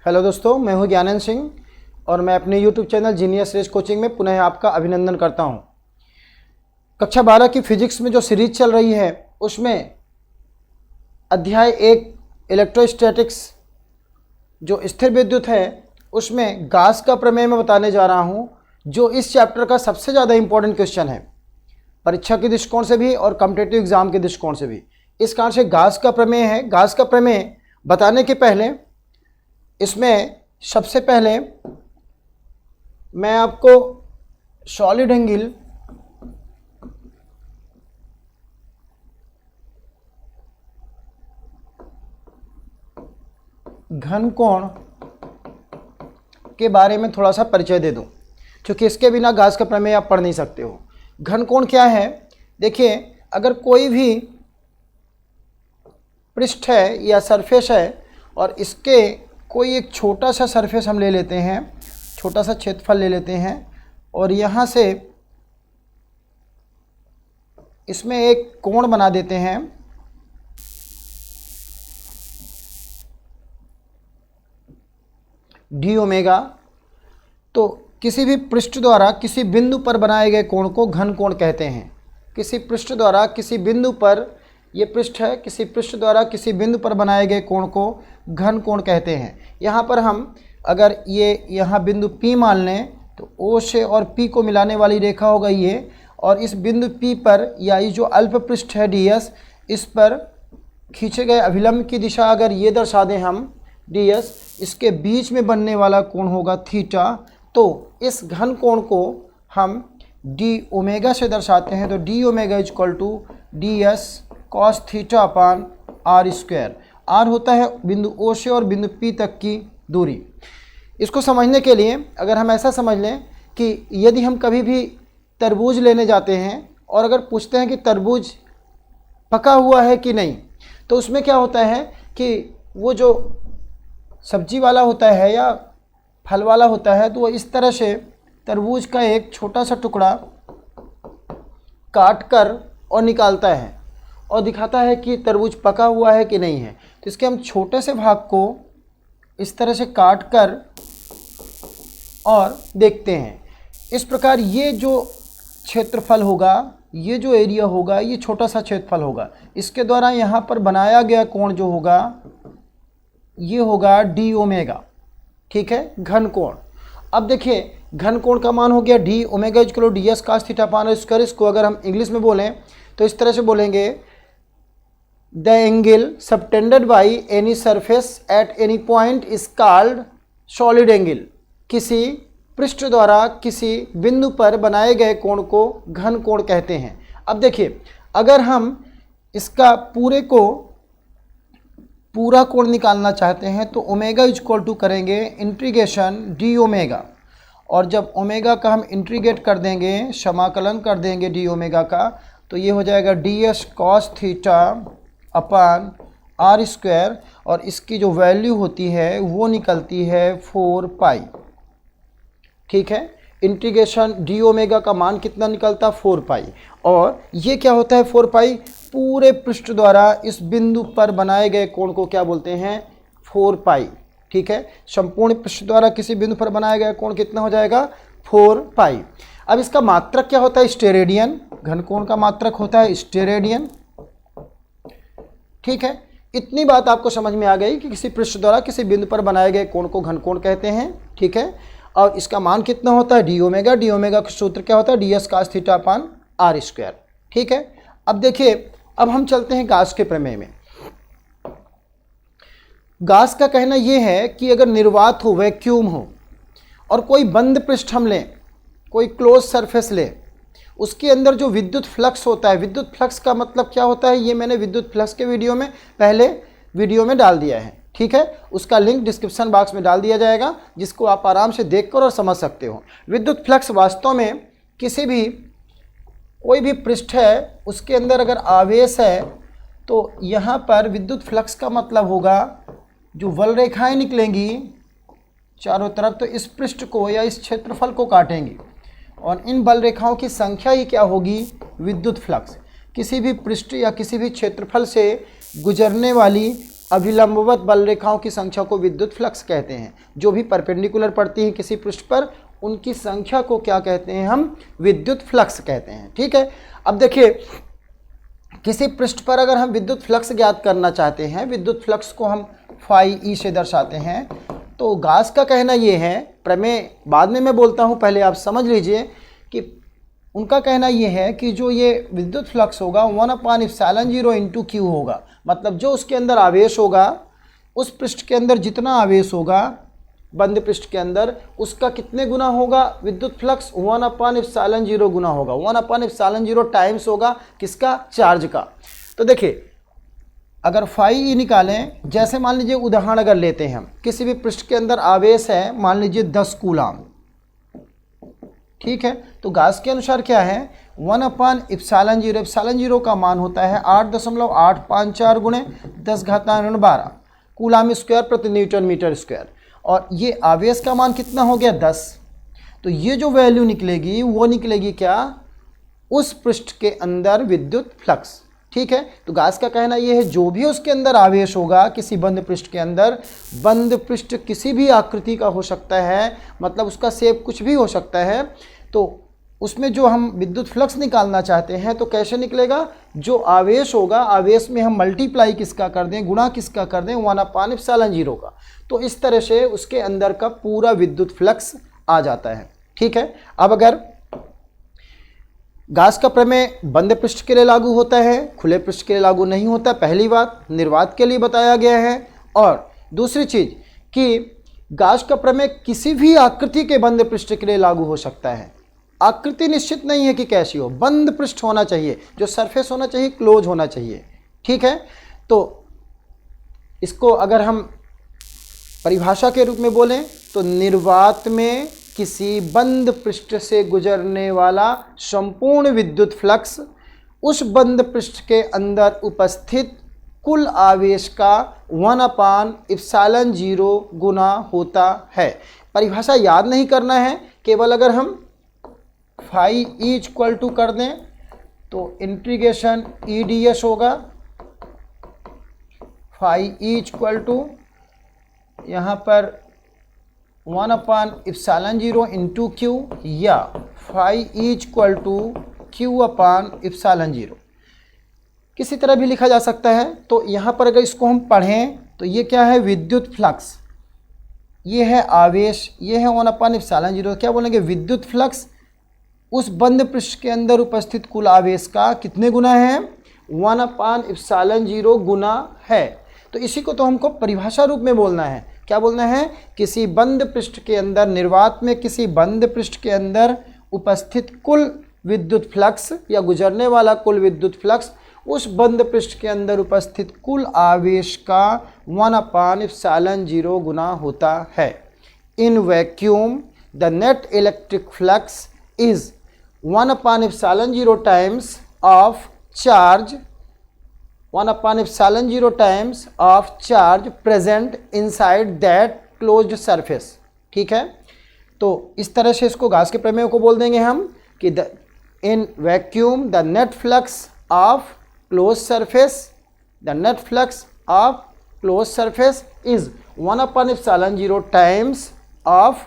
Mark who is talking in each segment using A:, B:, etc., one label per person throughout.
A: Hello दोस्तों, मैं हूं ज्ञानंद सिंह और मैं अपने YouTube channel genius race coaching में पुनः आपका अभिनंदन करता हूं। कक्षा 12 की फिजिक्स में जो सीरीज चल रही है उसमें अध्याय 1 इलेक्ट्रोस्टैटिक्स जो स्थिर विद्युत है उसमें गास का प्रमेय मैं बताने जा रहा हूं, जो इस चैप्टर का सबसे ज़्यादा इंपॉर्टेंट क्वेश्चन है परीक्षा के दृष्टिकोण से भी और कॉम्पिटिटिव एग्जाम के दृष्टिकोण से भी। इस कारण से गास का प्रमेय है। गास का प्रमेय बताने के पहले इसमें सबसे पहले मैं आपको सॉलिड एंगल घन कोण के बारे में थोड़ा सा परिचय दे दूं, क्योंकि इसके बिना गास का प्रमेय आप पढ़ नहीं सकते हो। घन कोण क्या है? देखिए, अगर कोई भी पृष्ठ है या सरफेस है और इसके कोई एक छोटा सा सरफेस हम ले लेते हैं, छोटा सा क्षेत्रफल ले लेते हैं और यहाँ से इसमें एक कोण बना देते हैं, डी ओमेगा। तो किसी भी पृष्ठ द्वारा किसी बिंदु पर बनाए गए कोण को घन कोण कहते हैं। किसी पृष्ठ द्वारा किसी बिंदु पर, ये पृष्ठ है, किसी पृष्ठ द्वारा किसी बिंदु पर बनाए गए कोण को घन कोण कहते हैं। यहाँ पर हम अगर ये यहाँ बिंदु P मान लें तो O से और P को मिलाने वाली रेखा होगा ये, और इस बिंदु P पर या ये जो अल्प पृष्ठ है ds, इस पर खींचे गए अभिलंब की दिशा अगर ये दर्शा दें हम ds, इसके बीच में बनने वाला कोण होगा थीटा। तो इस घन कोण को हम डी ओमेगा से दर्शाते हैं। तो d omega equal to d s cos theta upon r square. R होता है बिंदु ओ से और बिंदु पी तक की दूरी। इसको समझने के लिए अगर हम ऐसा समझ लें कि यदि हम कभी भी तरबूज लेने जाते हैं और अगर पूछते हैं कि तरबूज पका हुआ है कि नहीं, तो उसमें क्या होता है कि वो जो सब्जी वाला होता है या फल वाला होता है तो वो इस तरह से तरबूज का एक छोटा सा टुकड़ा काट कर और निकालता है और दिखाता है कि तरबूज पका हुआ है कि नहीं है। तो इसके हम छोटे से भाग को इस तरह से काट कर और देखते हैं। इस प्रकार ये जो क्षेत्रफल होगा, ये जो एरिया होगा, ये छोटा सा क्षेत्रफल होगा। इसके द्वारा यहाँ पर बनाया गया कोण जो होगा ये होगा डी ओमेगा। ठीक है, घन कोण। अब देखिए, घन कोण का मान हो गया d omega equal to d s cos theta upon square. इसको अगर हम इंग्लिश में बोलें तो इस तरह से बोलेंगे, the angle subtended by any surface at any point is called solid angle. किसी पृष्ठ द्वारा किसी बिंदु पर बनाए गए कोण को घन कोण कहते हैं। अब देखिए, अगर हम इसका पूरा कोण निकालना चाहते हैं तो ओमेगा इक्वल टू करेंगे इंटीग्रेशन डी ओमेगा, और जब ओमेगा का हम इंटीग्रेट कर देंगे, समाकलन कर देंगे डी ओमेगा का, तो ये हो जाएगा d s cos theta upon r square, और इसकी जो वैल्यू होती है वो निकलती है 4 पाई। ठीक है, इंटीग्रेशन डी ओमेगा का मान कितना निकलता? 4 पाई। और ये क्या होता है 4 पाई? पूरे पृष्ठ द्वारा इस बिंदु पर बनाए गए कोण को क्या बोलते हैं? 4 पाई। ठीक है, संपूर्ण पृष्ठ द्वारा किसी बिंदु पर बनाया गया कोण कितना हो जाएगा? 4 पाई। अब इसका मात्रक क्या होता है? स्टेरेडियन। घन कोण का मात्रक होता है स्टेरेडियन। ठीक है, इतनी बात आपको समझ में आ गई कि किसी पृष्ठ द्वारा किसी बिंदु पर बनाए गए कोण को घन कोण कहते हैं। ठीक है, और इसका मान कितना होता है? D omega. डी ओमेगा का सूत्र क्या होता है? D s cos theta upon r square. ठीक है, अब देखिए, अब हम चलते हैं गास के प्रमेय में। गास का कहना यह है कि अगर निर्वात हो, वैक्यूम हो, और कोई बंद पृष्ठ हम लें, कोई क्लोज सरफेस लें, उसके अंदर जो विद्युत फ्लक्स होता है, विद्युत फ्लक्स का मतलब क्या होता है ये मैंने विद्युत फ्लक्स के पहले वीडियो में डाल दिया है। ठीक है, उसका लिंक डिस्क्रिप्शन बॉक्स में डाल दिया जाएगा, जिसको आप आराम से देखकर और समझ सकते हो। विद्युत फ्लक्स वास्तव में कोई भी पृष्ठ है उसके अंदर अगर आवेश है तो यहाँ पर विद्युत फ्लक्स का मतलब होगा जो वल रेखाएं निकलेंगी चारों तरफ, तो इस पृष्ठ को या इस क्षेत्रफल को काटेंगी, और इन बल रेखाओं की संख्या ही क्या होगी? विद्युत फ्लक्स। किसी भी पृष्ठ या किसी भी क्षेत्रफल से गुजरने वाली अभिलंबवत बल रेखाओं की संख्या को विद्युत फ्लक्स कहते हैं। जो भी परपेंडिकुलर पड़ती हैं किसी पृष्ठ पर, उनकी संख्या को क्या कहते हैं? हम विद्युत फ्लक्स कहते हैं। ठीक है, अब देखिए किसी पृष्ठ पर अगर हम विद्युत फ्लक्स ज्ञात करना चाहते हैं, विद्युत फ्लक्स को हम फाई ई से दर्शाते हैं, तो गास का कहना ये है, प्रमेय बाद में मैं बोलता हूँ, पहले आप समझ लीजिए कि उनका कहना ये है कि जो ये विद्युत फ्लक्स होगा 1/ε0 इंटू क्यू होगा। मतलब जो उसके अंदर आवेश होगा, उस पृष्ठ के अंदर जितना आवेश होगा बंद पृष्ठ के अंदर, उसका कितने गुना होगा विद्युत फ्लक्स? 1/ε0 गुना होगा। 1/ε0 टाइम्स होगा किसका? चार्ज का। तो देखिए अगर फाई ई निकालें, जैसे मान लीजिए उदाहरण अगर लेते हैं हम, किसी भी पृष्ठ के अंदर आवेश है मान लीजिए 10 कूलाम, ठीक है, तो गास के अनुसार क्या है? 1/ε0, ε0 का मान होता है 8.854 गुणे 10⁻12 कूलाम स्क्वायर प्रति न्यूटन मीटर स्क्वायर, और ये आवेश का मान कितना हो गया? 10। तो ये जो वैल्यू निकलेगी वो निकलेगी क्या? उस पृष्ठ के अंदर विद्युत फ्लक्स। ठीक है, तो गास का कहना ये है जो भी उसके अंदर आवेश होगा किसी बंद पृष्ठ के अंदर, बंद पृष्ठ किसी भी आकृति का हो सकता है, मतलब उसका शेप कुछ भी हो सकता है, तो उसमें जो हम विद्युत फ्लक्स निकालना चाहते हैं तो कैसे निकलेगा? जो आवेश होगा, आवेश में हम मल्टीप्लाई किसका कर दें, गुणा किसका कर दें? 1/ε0 का। तो इस तरह से उसके अंदर का पूरा विद्युत फ्लक्स आ जाता है। ठीक है, अब अगर गास का प्रमेय बंद पृष्ठ के लिए लागू होता है, खुले पृष्ठ के लिए लागू नहीं होता, पहली बात निर्वात के लिए बताया गया है। और दूसरी चीज़ कि गास का प्रमेय किसी भी आकृति के बंद पृष्ठ के लिए लागू हो सकता है। आकृति निश्चित नहीं है कि कैसी हो, बंद पृष्ठ होना चाहिए, जो सरफेस होना चाहिए क्लोज होना चाहिए। ठीक है, तो इसको अगर हम परिभाषा के रूप में बोलें तो निर्वात में किसी बंद पृष्ठ से गुजरने वाला संपूर्ण विद्युत फ्लक्स उस बंद पृष्ठ के अंदर उपस्थित कुल आवेश का 1/ε0 गुना होता है। परिभाषा याद नहीं करना है, केवल अगर हम फाई ई इक्वल टू कर दें तो इंटीग्रेशन ई डी एस होगा। फाई ई इक्वल टू यहाँ पर 1/ε0 इंटू क्यू, या phi E equal to Q/ε0, किसी तरह भी लिखा जा सकता है। तो यहाँ पर अगर इसको हम पढ़ें तो ये क्या है? विद्युत फ्लक्स, ये है आवेश, ये है 1/ε0। क्या बोलेंगे? विद्युत फ्लक्स उस बंद पृष्ठ के अंदर उपस्थित कुल आवेश का कितने गुना है? 1/ε0 गुना है। तो इसी को तो हमको परिभाषा रूप में बोलना है। क्या बोलना है? किसी बंद पृष्ठ के अंदर, निर्वात में किसी बंद पृष्ठ के अंदर उपस्थित कुल विद्युत फ्लक्स या गुजरने वाला कुल विद्युत फ्लक्स उस बंद पृष्ठ के अंदर उपस्थित कुल आवेश का 1/ε0 गुना होता है। In vacuum the net electric flux is 1/ε0 times of charge, 1/ε0 times of charge present inside that closed surface. ठीक है, तो इस तरह से इसको गास के प्रमेय को बोल देंगे हम कि in vacuum the net flux of close surface, the net flux of close surface is 1/ε0 times of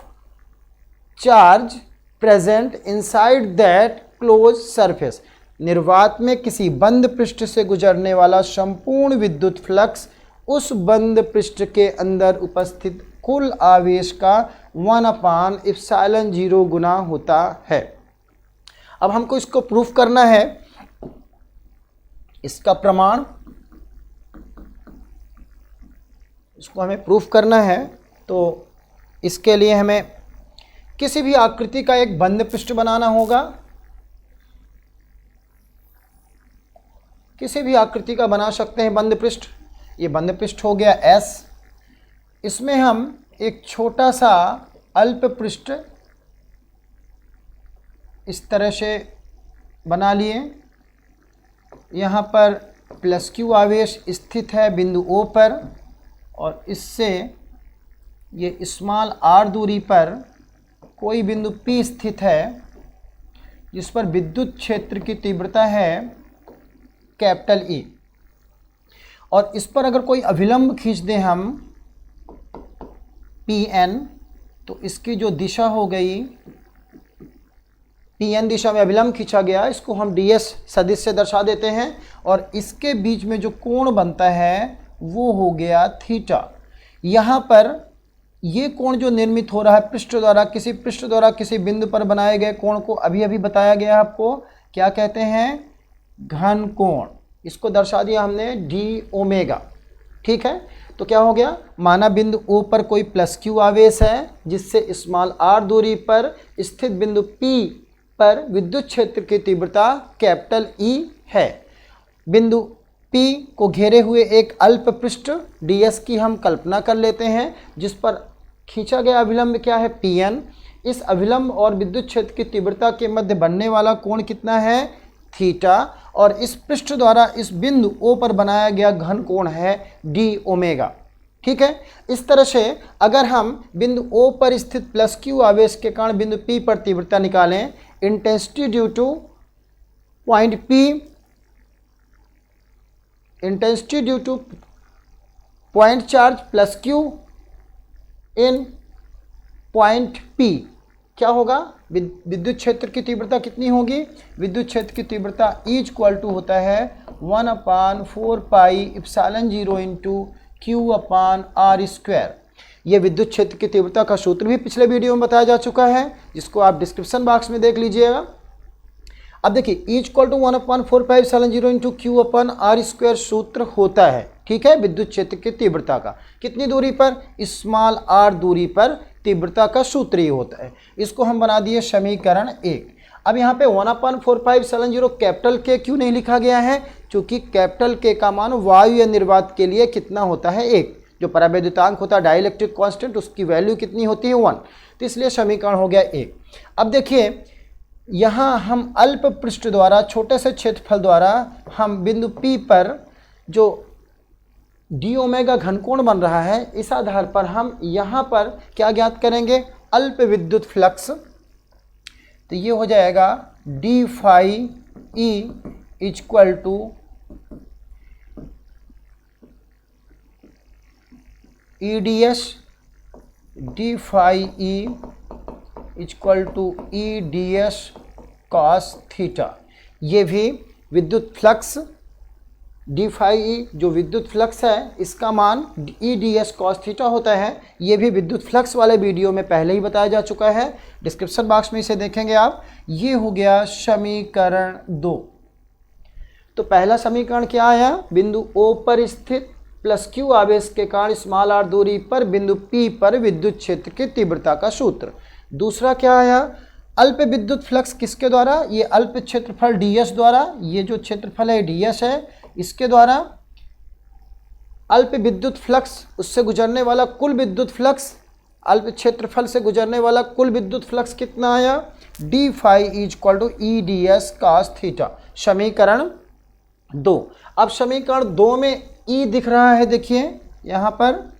A: charge present inside that close surface. निर्वात में किसी बंद पृष्ठ से गुजरने वाला संपूर्ण विद्युत फ्लक्स उस बंद पृष्ठ के अंदर उपस्थित कुल आवेश का 1/ε0 गुना होता है। अब हमको इसको प्रूफ करना है, इसका प्रमाण, इसको हमें प्रूफ करना है। तो इसके लिए हमें किसी भी आकृति का एक बंद पृष्ठ बनाना होगा। किसी भी आकृति का बना सकते हैं बंद पृष्ठ। ये बंद पृष्ठ हो गया S, इसमें हम एक छोटा सा अल्प पृष्ठ इस तरह से बना लिए। यहाँ पर +Q आवेश स्थित है बिंदु O पर, और इससे ये स्मॉल r दूरी पर कोई बिंदु P स्थित है जिस पर विद्युत क्षेत्र की तीव्रता है कैपिटल E। और इस पर अगर कोई अभिलंब खींच दें हम Pn, तो इसकी जो दिशा हो गई Pn दिशा में अभिलंब खींचा गया, इसको हम ds सदिश से दर्शा देते हैं और इसके बीच में जो कोण बनता है वो हो गया थीटा। यहाँ पर ये कोण जो निर्मित हो रहा है पृष्ठ द्वारा किसी बिंदु पर बनाए गए कोण को अभी अभी बताया गया है आपको, क्या कहते हैं? घन कोण। इसको दर्शा दिया हमने डी ओमेगा। ठीक है, तो क्या हो गया? माना बिंदु O पर कोई प्लस क्यू आवेश है जिससे स्मॉल r दूरी पर स्थित बिंदु P पर विद्युत क्षेत्र की तीव्रता कैपिटल E है। बिंदु P को घेरे हुए एक अल्प पृष्ठ ds की हम कल्पना कर लेते हैं जिस पर खींचा गया अभिलंब क्या है? Pn। इस अभिलंब और विद्युत क्षेत्र की तीव्रता के मध्य बनने वाला कोण कितना है? थीटा। और इस पृष्ठ द्वारा इस बिंदु O पर बनाया गया घन कोण है d ओमेगा। ठीक है, इस तरह से अगर हम बिंदु O पर स्थित प्लस क्यू आवेश के कारण बिंदु P पर तीव्रता निकालें, intensity due to point P, intensity due to point charge plus Q in point P, क्या होगा? विद्युत क्षेत्र की तीव्रता कितनी होगी? विद्युत क्षेत्र की तीव्रता E होता है 1/4 पाई एप्सिलॉन 0 इंटू Q/r²। ये विद्युत क्षेत्र की तीव्रता का सूत्र भी पिछले वीडियो में बताया जा चुका है, जिसको आप डिस्क्रिप्शन बॉक्स में देख लीजिएगा। अब देखिए E 1/4 पाई एप्सिलॉन 0 इंटू Q/r² सूत्र होता है, ठीक है, विद्युत क्षेत्र की तीव्रता का। कितनी दूरी पर? स्मॉल r दूरी पर तीव्रता का सूत्र ही होता है। इसको हम बना दिए समीकरण 1। अब यहाँ पे 1/4 पाई एप्सिलॉन 0 कैपिटल K क्यों नहीं लिखा गया है? क्योंकि कैपिटल K का मान वायु या निर्वात के लिए कितना होता है? 1। जो परावैद्युतांक होता है डाइलेक्ट्रिक कांस्टेंट, उसकी वैल्यू कितनी होती है? 1। तो इसलिए समीकरण हो गया 1। अब देखिए यहाँ हम अल्प पृष्ठ द्वारा, छोटे से क्षेत्रफल द्वारा हम बिंदु P पर जो डी ओमेगा घनकोण बन रहा है, इस आधार पर हम यहाँ पर क्या ज्ञात करेंगे? अल्प विद्युत फ्लक्स। तो ये हो जाएगा d phi E equal to E d s, d phi E equal to E d s cos theta. ये भी विद्युत फ्लक्स डी फाई ई जो विद्युत फ्लक्स है इसका मान ई डी एस कॉस थीटा होता है। ये भी विद्युत फ्लक्स वाले वीडियो में पहले ही बताया जा चुका है, डिस्क्रिप्शन बॉक्स में इसे देखेंगे आप। ये हो गया समीकरण 2। तो पहला समीकरण क्या आया? बिंदु O पर स्थित प्लस क्यू आवेश के कारण स्मॉल r दूरी पर बिंदु P पर विद्युत क्षेत्र की तीव्रता का सूत्र। दूसरा क्या आया? अल्प विद्युत फ्लक्स किसके द्वारा? ये अल्प क्षेत्रफल ds द्वारा, ये जो क्षेत्रफल है ds है, इसके द्वारा अल्प विद्युत फ्लक्स, उससे गुजरने वाला कुल विद्युत फ्लक्स, अल्प क्षेत्रफल से गुजरने वाला कुल विद्युत फ्लक्स कितना आया? D phi equal to E d s cos theta. समीकरण 2। अब समीकरण 2 में ई दिख रहा है, देखिए यहाँ पर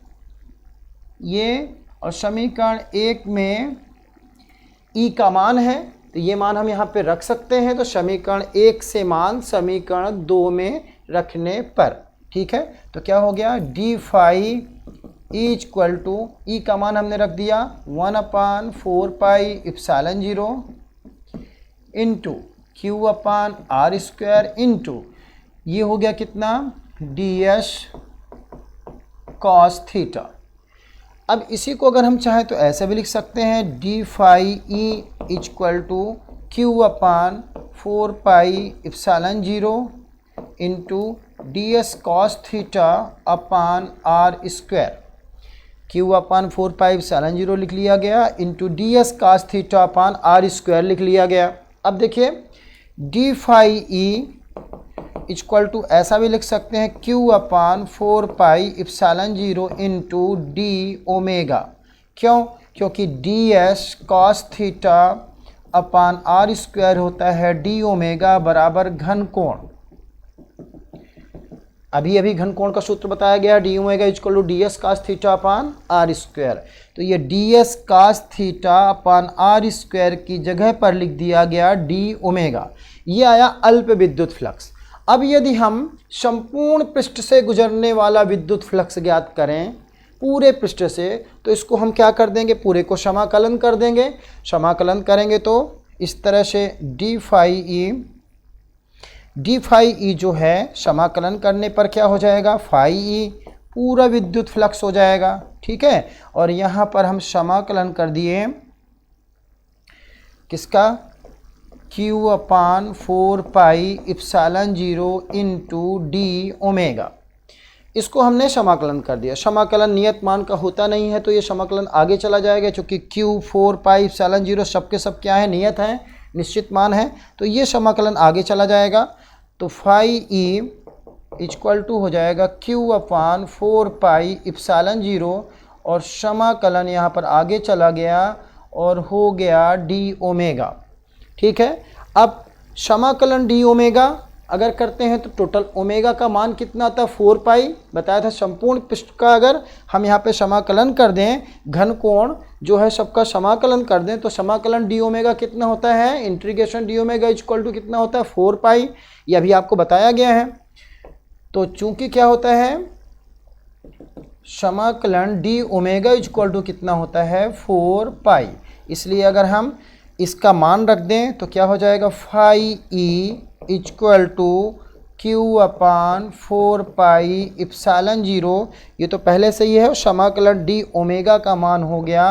A: ये, और समीकरण 1 में ई का मान है, तो ये मान हम यहाँ पे रख सकते हैं। तो समीकरण 1 से मान समीकरण 2 में रखने पर, ठीक है, तो क्या हो गया? डी फाई इक्वल टू ई का मान हमने रख दिया 1/4 पाई एप्सिलॉन 0 इंटू Q/r² इंटू ये हो गया कितना? D s cos theta. अब इसी को अगर हम चाहें तो ऐसे भी लिख सकते हैं, d phi E equal to Q/4 pi epsilon 0 into d s cos theta upon r²। Q/4 pi epsilon 0 लिख लिया गया into d s cos theta upon r² लिख लिया गया। अब देखिए d phi E equal to ऐसा भी लिख सकते हैं Q/4 pi epsilon 0 into D omega. क्यों? क्योंकि d s cos theta upon r² होता है डी ओमेगा बराबर घन कोण। अभी अभी घन कोण का सूत्र बताया गया, d omega equal to d s cos theta upon r²। तो ये d s cos theta upon r² की जगह पर लिख दिया गया डी ओमेगा। ये आया अल्प विद्युत फ्लक्स। अब यदि हम संपूर्ण पृष्ठ से गुजरने वाला विद्युत फ्लक्स ज्ञात करें पूरे पृष्ठ से, तो इसको हम क्या कर देंगे, पूरे को समाकलन कर देंगे। समाकलन करेंगे तो इस तरह से डी फाई ई जो है समाकलन करने पर क्या हो जाएगा, फाई ई पूरा विद्युत फ्लक्स हो जाएगा। ठीक है, और यहाँ पर हम समाकलन कर दिए किसका, Q upon 4 pi epsilon 0 into D omega. इसको हमने समाकलन कर दिया। समाकलन नियत मान का होता नहीं है तो ये समाकलन आगे चला जाएगा, क्योंकि Q 4 पाई इप्सिलॉन 0 सब के सब क्या है, नियत है, निश्चित मान है, तो ये समाकलन आगे चला जाएगा। तो फाई ई इक्वल टू हो जाएगा Q अपान 4 पाई इप्सिलॉन 0 और समाकलन यहाँ पर आगे चला गया और हो गया डी ओमेगा। ठीक है, अब समाकलन डी ओमेगा अगर करते हैं तो टोटल ओमेगा का मान कितना आता है, 4 पाई बताया था। संपूर्ण पृष्ठ का अगर हम यहाँ पे समाकलन कर दें, घन कोण जो है सबका समाकलन कर दें, तो समाकलन डी ओमेगा कितना होता है, integration d omega equal to कितना होता है, 4 पाई। ये अभी आपको बताया गया है। तो चूंकि क्या होता है, समाकलन डी ओमेगा इक्वल टू कितना होता है, 4 पाई, इसलिए अगर हम इसका मान रख दें तो क्या हो जाएगा, phi E equal to Q upon 4 pi epsilon 0, ये तो पहले से ही है, समाकलन डी ओमेगा का मान हो गया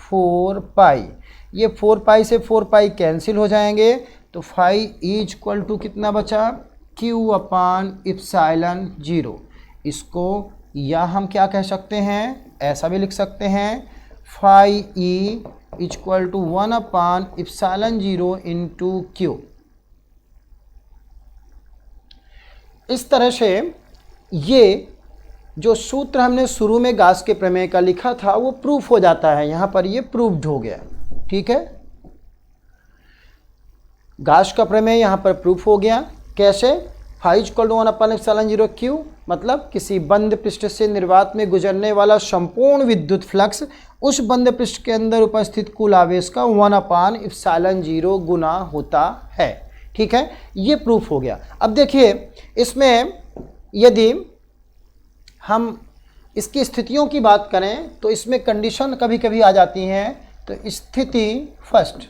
A: 4 पाई। ये 4 पाई से 4 पाई कैंसिल हो जाएंगे, तो फाई ई इक्वल टू कितना बचा, Q अपान इप्सिलॉन 0। इसको या हम क्या कह सकते हैं, ऐसा भी लिख सकते हैं, phi E equal to 1 upon epsilon 0 into Q। इस तरह से ये जो सूत्र हमने शुरू में गाउस के प्रमेय का लिखा था वो प्रूफ हो जाता है, यहाँ पर ये प्रूव्ड हो गया। ठीक है, गाउस का प्रमेय यहाँ पर प्रूफ हो गया। कैसे, phi equal to 1 upon epsilon 0 Q, मतलब किसी बंद पृष्ठ से निर्वात में गुजरने वाला संपूर्ण विद्युत फ्लक्स उस बंद पृष्ठ के अंदर उपस्थित कुल आवेश का 1 अपान इप्सिलॉन 0 गुना होता है। ठीक है, ये प्रूफ हो गया। अब देखिए इसमें यदि हम इसकी स्थितियों की बात करें तो इसमें कंडीशन कभी कभी आ जाती हैं। तो स्थिति फर्स्ट,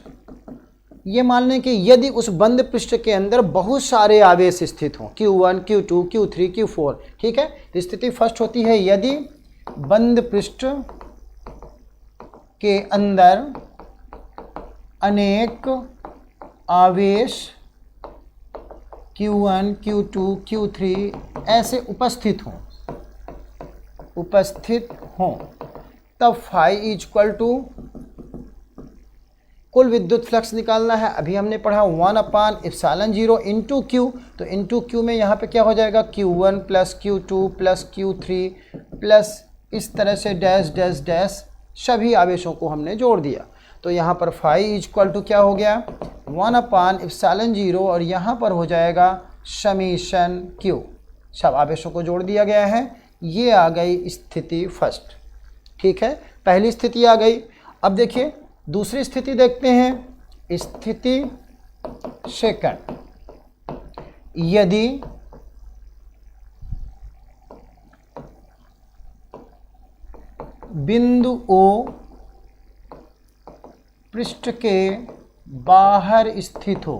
A: ये मान लें कि यदि उस बंद पृष्ठ के अंदर बहुत सारे आवेश स्थित हों, Q1, Q2, Q3, Q4। ठीक है, तो स्थिति फर्स्ट होती है यदि बंद पृष्ठ के अंदर अनेक आवेश Q1, Q2, Q3 ऐसे उपस्थित हों, तब फाई इक्वल टू कुल विद्युत फ्लक्स निकालना है। अभी हमने पढ़ा 1 अपान इप्सिलॉन 0 इंटू Q, तो इंटू Q में यहाँ पे क्या हो जाएगा, Q1 plus Q2 plus Q3 plus इस तरह से डैश डैश डैश सभी आवेशों को हमने जोड़ दिया। तो यहाँ पर फाई इक्वल टू क्या हो गया, 1 अपान इप्सिलॉन 0 और यहाँ पर हो जाएगा समीशन Q, सब आवेशों को जोड़ दिया गया है। ये आ गई स्थिति फर्स्ट। ठीक है, पहली स्थिति आ गई। अब देखिए दूसरी स्थिति देखते हैं, स्थिति सेकंड, यदि बिंदु O पृष्ठ के बाहर स्थित हो,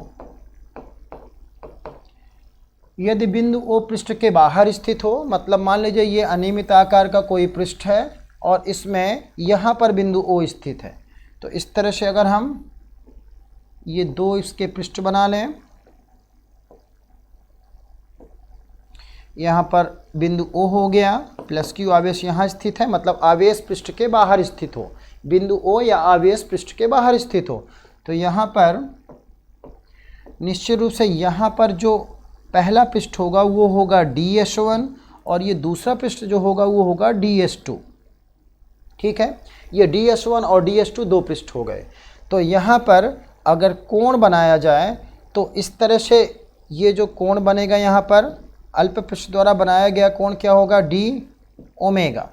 A: यदि बिंदु O पृष्ठ के बाहर स्थित हो, मतलब मान लीजिए ये अनियमित आकार का कोई पृष्ठ है और इसमें यहाँ पर बिंदु O स्थित है। तो इस तरह से अगर हम ये दो इसके पृष्ठ बना लें, यहाँ पर बिंदु O हो गया प्लस Q आवेश यहाँ स्थित है, मतलब आवेश पृष्ठ के बाहर स्थित हो, बिंदु O या आवेश पृष्ठ के बाहर स्थित हो। तो यहाँ पर निश्चित रूप से यहाँ पर जो पहला पृष्ठ होगा वो होगा DS1 और ये दूसरा पृष्ठ जो होगा वो होगा DS2। ठीक है, ये DS1 और DS2 दो पृष्ठ हो गए। तो यहाँ पर अगर कोण बनाया जाए तो इस तरह से ये जो कोण बनेगा, यहाँ पर अल्प पृष्ठ द्वारा बनाया गया कोण क्या होगा, डी ओमेगा।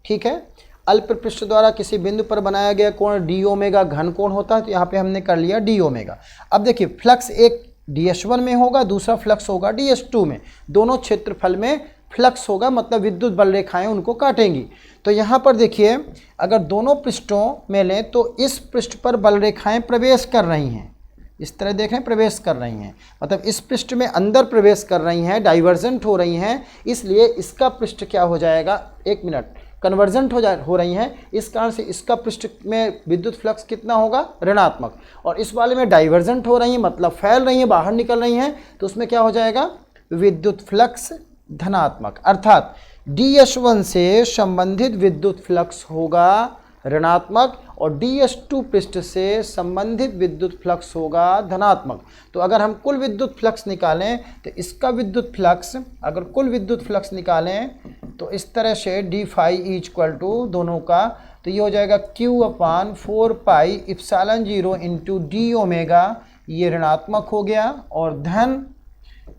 A: ठीक है, अल्प पृष्ठ द्वारा किसी बिंदु पर बनाया गया कोण डी ओमेगा घन कोण होता है, तो यहाँ पे हमने कर लिया डी ओमेगा। अब देखिए फ्लक्स एक DS1 में होगा, दूसरा फ्लक्स होगा DS2 में। दोनों क्षेत्रफल में फ्लक्स होगा, मतलब विद्युत बल रेखाएं उनको काटेंगी। तो यहाँ पर देखिए, अगर दोनों पृष्ठों में लें तो इस पृष्ठ पर बल रेखाएं प्रवेश कर रही हैं, इस तरह देखें प्रवेश कर रही हैं, मतलब इस पृष्ठ में अंदर प्रवेश कर रही हैं, डाइवर्जेंट हो रही हैं, इसलिए इसका पृष्ठ क्या हो जाएगा, एक मिनट, कन्वर्जेंट हो रही हैं, इस कारण से इसका पृष्ठ में विद्युत फ्लक्स कितना होगा, ऋणात्मक। और इस वाले में डाइवर्जेंट हो रही हैं, मतलब फैल रही हैं, बाहर निकल रही हैं, तो उसमें क्या हो जाएगा, विद्युत फ्लक्स धनात्मक। अर्थात DS1 से संबंधित विद्युत फ्लक्स होगा ऋणात्मक और DS2 पृष्ठ से संबंधित विद्युत फ्लक्स होगा धनात्मक। तो अगर हम कुल विद्युत फ्लक्स निकालें तो इसका विद्युत फ्लक्स, अगर कुल विद्युत फ्लक्स निकालें तो इस तरह से d फाई इक्वल टू दोनों का, तो ये हो जाएगा Q/4πε0 इंटू डी ओमेगा, ये ऋणात्मक हो गया, और धन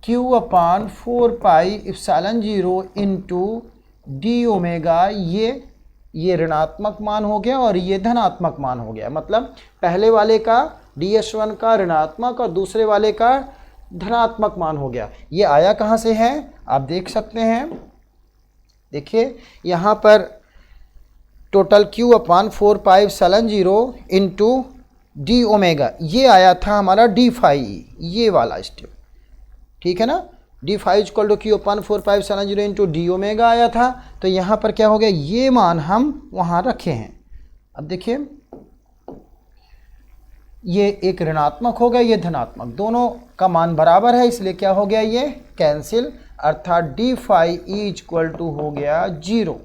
A: Q/4πε0 इंटू डी ओमेगा, ये ऋणात्मक मान हो गया और ये धनात्मक मान हो गया। मतलब पहले वाले का DS1 का ऋणात्मक और दूसरे वाले का धनात्मक मान हो गया। ये आया कहाँ से है, आप देख सकते हैं, देखिए यहाँ पर total Q/4πε0 into D omega, ये आया था हमारा d फाई, ये वाला स्टेप, ठीक है ना, d phi equal to Q/4πε0 into D omega आया था। तो यहाँ पर क्या हो गया, ये मान हम वहाँ रखे हैं। अब देखिए, ये एक ऋणात्मक हो गया, ये धनात्मक, दोनों का मान बराबर है, इसलिए क्या हो गया, ये कैंसिल, अर्थात d फाई इक्वल टू हो गया 0।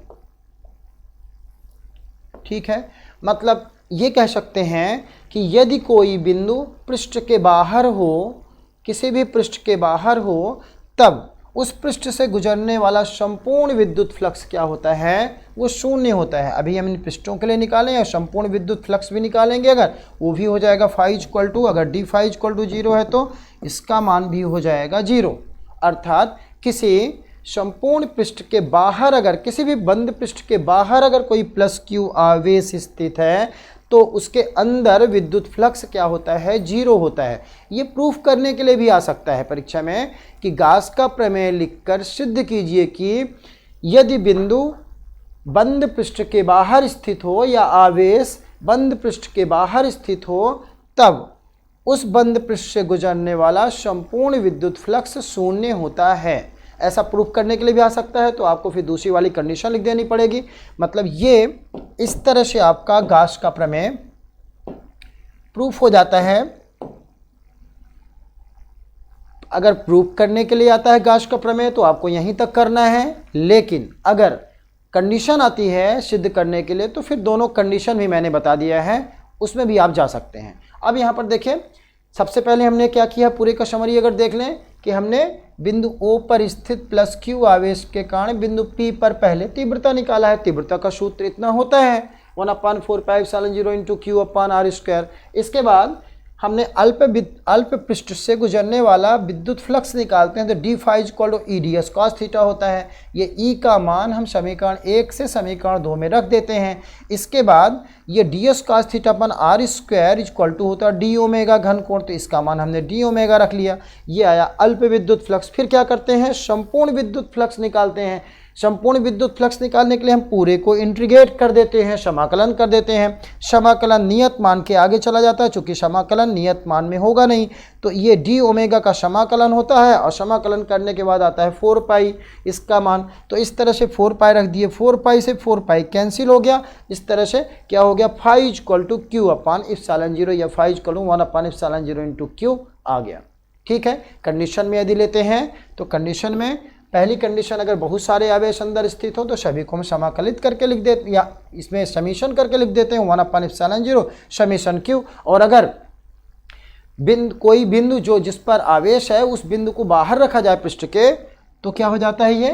A: ठीक है, मतलब ये कह सकते हैं कि यदि कोई बिंदु पृष्ठ के बाहर हो, किसी भी पृष्ठ के बाहर हो, तब उस पृष्ठ से गुजरने वाला संपूर्ण विद्युत फ्लक्स क्या होता है, वो शून्य होता है। अभी हम इन पृष्ठों के लिए निकालें और संपूर्ण विद्युत फ्लक्स भी निकालेंगे, अगर वो भी हो जाएगा फाई इक्वल टू, अगर d फाई इक्वल टू 0 है तो इसका मान भी हो जाएगा 0। अर्थात किसी संपूर्ण पृष्ठ के बाहर, अगर किसी भी बंद पृष्ठ के बाहर अगर कोई प्लस q आवेश स्थित है तो उसके अंदर विद्युत फ्लक्स क्या होता है, 0 होता है। ये प्रूफ करने के लिए भी आ सकता है परीक्षा में कि गाउस का प्रमेय लिखकर सिद्ध कीजिए कि यदि बिंदु बंद पृष्ठ के बाहर स्थित हो या आवेश बंद पृष्ठ के बाहर स्थित हो, तब उस बंद पृष्ठ से गुजरने वाला संपूर्ण विद्युत फ्लक्स शून्य होता है। ऐसा प्रूफ करने के लिए भी आ सकता है, तो आपको फिर दूसरी वाली कंडीशन लिख देनी पड़ेगी। मतलब ये इस तरह से आपका गाउस का प्रमेय प्रूफ हो जाता है। अगर प्रूफ करने के लिए आता है गाउस का प्रमेय तो आपको यहीं तक करना है, लेकिन अगर कंडीशन आती है सिद्ध करने के लिए तो फिर दोनों कंडीशन भी मैंने बता दिया है, उसमें भी आप जा सकते हैं। अब यहाँ पर देखें, सबसे पहले हमने क्या किया, पूरे का समरी अगर देख लें कि हमने बिंदु O पर स्थित प्लस q आवेश के कारण बिंदु P पर पहले तीव्रता निकाला है। तीव्रता का सूत्र इतना होता है 1/4πε0 इंटू Q/r²। इसके बाद हमने अल्प पृष्ठ से गुजरने वाला विद्युत फ्लक्स निकालते हैं, तो d phi equal to EDS cos theta होता है। ये E का मान हम समीकरण 1 से समीकरण 2 में रख देते हैं। इसके बाद ये ds cos θ/r² equal to होता है d ओमेगा घन कोण, तो इसका मान हमने d ओमेगा रख लिया। ये आया अल्प विद्युत फ्लक्स। फिर क्या करते हैं, संपूर्ण विद्युत फ्लक्स निकालते हैं। संपूर्ण विद्युत फ्लक्स निकालने के लिए हम पूरे को इंटीग्रेट कर देते हैं, समाकलन कर देते हैं। समाकलन नियत मान के आगे चला जाता है, चूंकि समाकलन नियत मान में होगा नहीं, तो ये d ओमेगा का समाकलन होता है और समाकलन करने के बाद आता है 4 पाई इसका मान। तो इस तरह से 4 पाई रख दिए, 4 पाई से 4 पाई कैंसिल हो गया। इस तरह से क्या हो गया, फाई इक्वल टू Q/ε0 या phi equal to 1/ε0 into Q आ गया। ठीक है, कंडीशन में यदि लेते हैं तो कंडीशन में पहली कंडीशन, अगर बहुत सारे आवेश अंदर स्थित हो तो सभी को हम समाकलित करके लिख देते, या इसमें समीशन करके लिख देते हैं 1/ε0 समीशन Q। और अगर कोई बिंदु जो जिस पर आवेश है उस बिंदु को बाहर रखा जाए पृष्ठ के, तो क्या हो जाता है, ये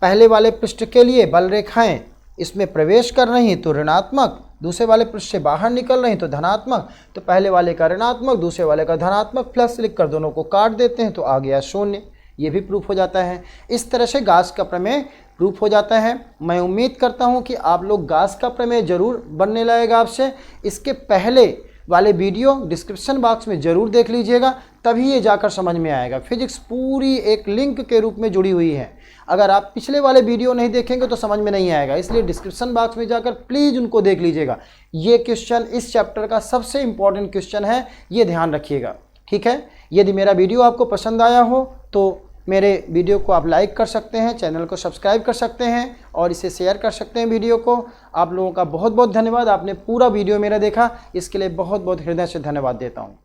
A: पहले वाले पृष्ठ के लिए बल रेखाएं इसमें प्रवेश कर रही तो ऋणात्मक, दूसरे वाले पृष्ठ से बाहर निकल रही तो धनात्मक। तो पहले वाले का ऋणात्मक, दूसरे वाले का धनात्मक, प्लस लिखकर दोनों को काट देते हैं तो आ गया शून्य। ये भी प्रूफ हो जाता है। इस तरह से गाउस का प्रमेय प्रूफ हो जाता है। मैं उम्मीद करता हूँ कि आप लोग गाउस का प्रमेय जरूर बनने लगेगा आपसे। इसके पहले वाले वीडियो डिस्क्रिप्शन बॉक्स में ज़रूर देख लीजिएगा, तभी ये जाकर समझ में आएगा। फिजिक्स पूरी एक लिंक के रूप में जुड़ी हुई है। अगर आप पिछले वाले वीडियो नहीं देखेंगे तो समझ में नहीं आएगा, इसलिए डिस्क्रिप्शन बॉक्स में जाकर प्लीज़ उनको देख लीजिएगा। ये क्वेश्चन इस चैप्टर का सबसे इम्पॉर्टेंट क्वेश्चन है, ये ध्यान रखिएगा। ठीक है, यदि मेरा वीडियो आपको पसंद आया हो तो मेरे वीडियो को आप लाइक कर सकते हैं, चैनल को सब्सक्राइब कर सकते हैं और इसे शेयर कर सकते हैं वीडियो को। आप लोगों का बहुत बहुत धन्यवाद, आपने पूरा वीडियो मेरा देखा, इसके लिए बहुत बहुत हृदय से धन्यवाद देता हूँ।